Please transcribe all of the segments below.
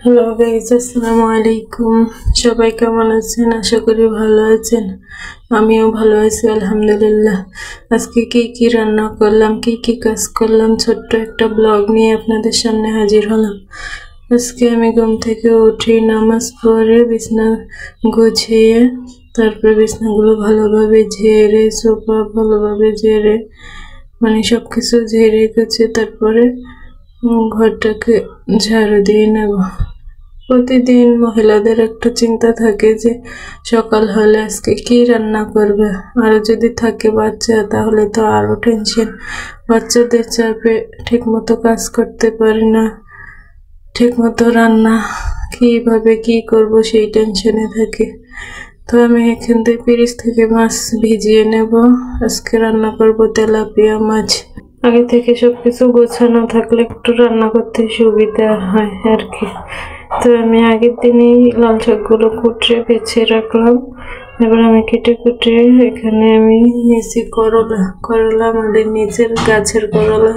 Hello guys, আসসালামু আলাইকুম। সবাই কেমন আছেন? আশা করি ভালো আছেন। আমিও ভালো আছি আলহামদুলিল্লাহ। আজকে কি রান্না করলাম, কি কাজ করলাম, ছোট্ট একটা ব্লগ নিয়ে আপনাদের সামনে হাজির হলাম। আজকে আমি ঘুম থেকে উঠে নামাজ পড়ে বিছনা গুছিয়ে তারপরে বিছনাগুলো ভালোভাবে ঝেড়ে, সোফা ভালোভাবে ঝেড়ে, মানে সবকিছু ঝেড়ে গুছিয়ে তারপরে ঘরটাকে ঝাড়ু দিয়ে নেব। প্রতিদিন মহিলাদের একটা চিন্তা থাকে যে সকাল হলে আজকে কি রান্না করবে, আর যদি থাকে বাচ্চা তাহলে তো আরো টেনশন। বাচ্চাদের চাপে ঠিক মতো কাজ করতে পারি না, ঠিক মতো রান্না কিভাবে কি করব সেই টেনশনে থাকে। তো আমি এখান থেকে ফ্রিজ থেকে মাছ ভিজিয়ে নেব। আজকে রান্না করব তেলাপিয়া মাছ। আগে থেকে সবকিছু গোছানো থাকলে একটু রান্না করতে সুবিধা হয় আর কি। তো আমি আগের দিনই লাল শাকগুলো কুটে বেছে রাখলাম। এবার আমি কেটে এখানে আমি নিয়েছি করলা আমাদের নিচের গাছের করলা।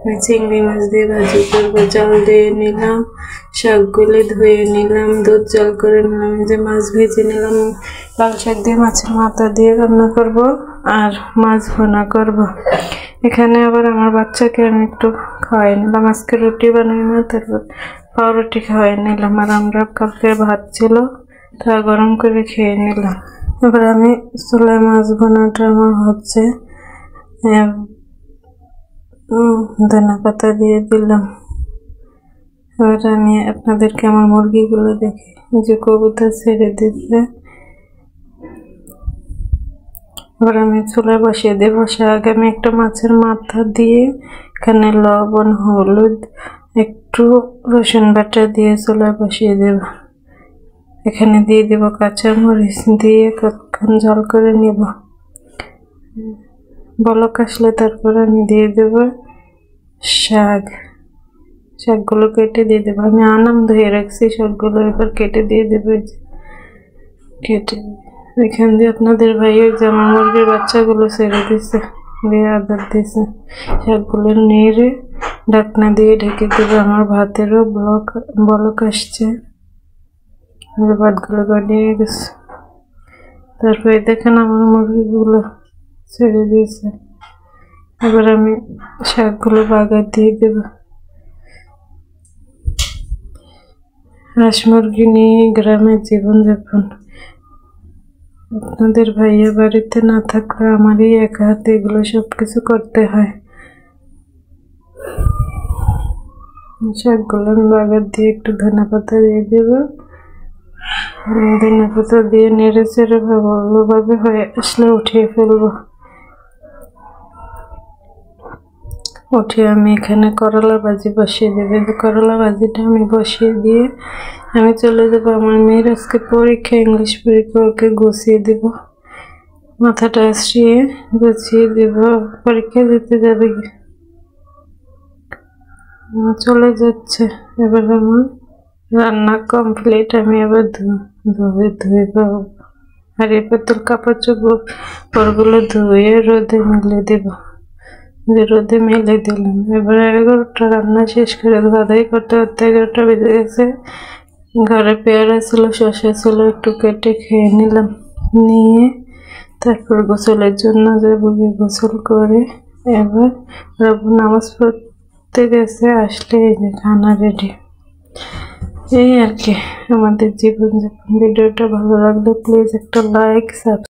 আমি চিংড়ি মাছ দিয়ে ভাজি করবো। জাল দিয়ে নিলাম, শাকগুলো ধুয়ে নিলাম, দুধ জাল করে নিলাম, যে মাছ ভেজে নিলাম। লাল শাক দিয়ে মাছের মাথা দিয়ে রান্না করব আর মাছ ভুনা করব। এখানে আবার আমার বাচ্চাকে আমি একটু খাওয়াই নিলাম। আজকে রুটি বানাই না, তারপর পাউরুটি খাওয়াই নিলাম। আর আমরা কালকে ভাত ছিল তা গরম করে খেয়ে নিলাম। এবার আমি চুলায় মাছ ভুনাটা আমার হচ্ছে, ধনে পাতা দিয়ে দিলাম। এবার আমি আপনাদেরকে আমার মুরগিগুলো দেখি, যে কবুতর ছেড়ে দিচ্ছে। এবার আমি চুলায় বসিয়ে দেবো শাক। আমি একটা মাছের মাথা দিয়ে এখানে লবণ, হলুদ, একটু রসুন বাটা দিয়ে চুলায় বসিয়ে দেব। এখানে দিয়ে দেব কাঁচা মরিচ দিয়ে কতক্ষণ জাল করে নিব। বলক আসলে তারপরে আমি দিয়ে দেব শাকগুলো কেটে দিয়ে দেবো। আমি আনাম ধুয়ে রাখছি শাকগুলো, এবার কেটে দিয়ে দেবো। কেটে এখান দিয়ে আপনাদের ভাই ওই যে আমার মুরগির বাচ্চাগুলো ছেড়ে দিছে, দিয়ে আদর দিছে। শাকগুলো নেড়ে ঢাকনা দিয়ে ঢেকে দেবো। আমার ভাতেরও বলক আসছে, ভাতগুলো গড়িয়ে গেছে। তারপরে দেখেন আমার মুরগিগুলো ছেড়ে দিয়েছে। এবার আমি শাকগুলো বাগার দিয়ে দেব। হাঁস মুরগি নিয়ে গ্রামের জীবনযাপন। আপনাদের ভাইয়া বাড়িতে না থাকলে আমারই একা হাতে এগুলো সবকিছু করতে হয়। শাকগুলো আমি বাগার দিয়ে একটু ধনে পাতা দিয়ে দেব। ধনে পাতা দিয়ে নেড়ে চেড়ে ভালোভাবে হয়ে আসলে উঠিয়ে ফেলবো। উঠিয়ে আমি এখানে করলা ভাজি বসিয়ে দেবো। করলা ভাজিটা আমি বসিয়ে দিয়ে আমি চলে যাবো। আমার মেয়ের আজকে পরীক্ষা, ইংলিশ পরীক্ষা, ওকে গুছিয়ে দেব। মাথাটা আসিয়ে গুছিয়ে দেব, পরীক্ষা দিতে যাবে, চলে যাচ্ছে। এবার আমার রান্না কমপ্লিট। আমি আবার ধুয়ে পাবো। আর এবার তো কাপড় চোপড়গুলো ধুয়ে রোদে মেলে দেব। রোদে মেলে দিলাম। এবার 11টা রান্না শেষ করে ধোয়াধাই করতে 11টা বেজে গেছে। ঘরে পেয়ারা ছিল, শসা ছিল, একটু কেটে খেয়ে নিলাম। নিয়ে তারপর গোসলের জন্য যাবো। গোসল করে এবার নামাজ পড়তে গেছে, আসলে এই যে খানা রেডি। এই আর কি আমাদের জীবনযাপন। ভিডিওটা ভালো লাগলে প্লিজ একটা লাইক, সাবস্ক্রাইব।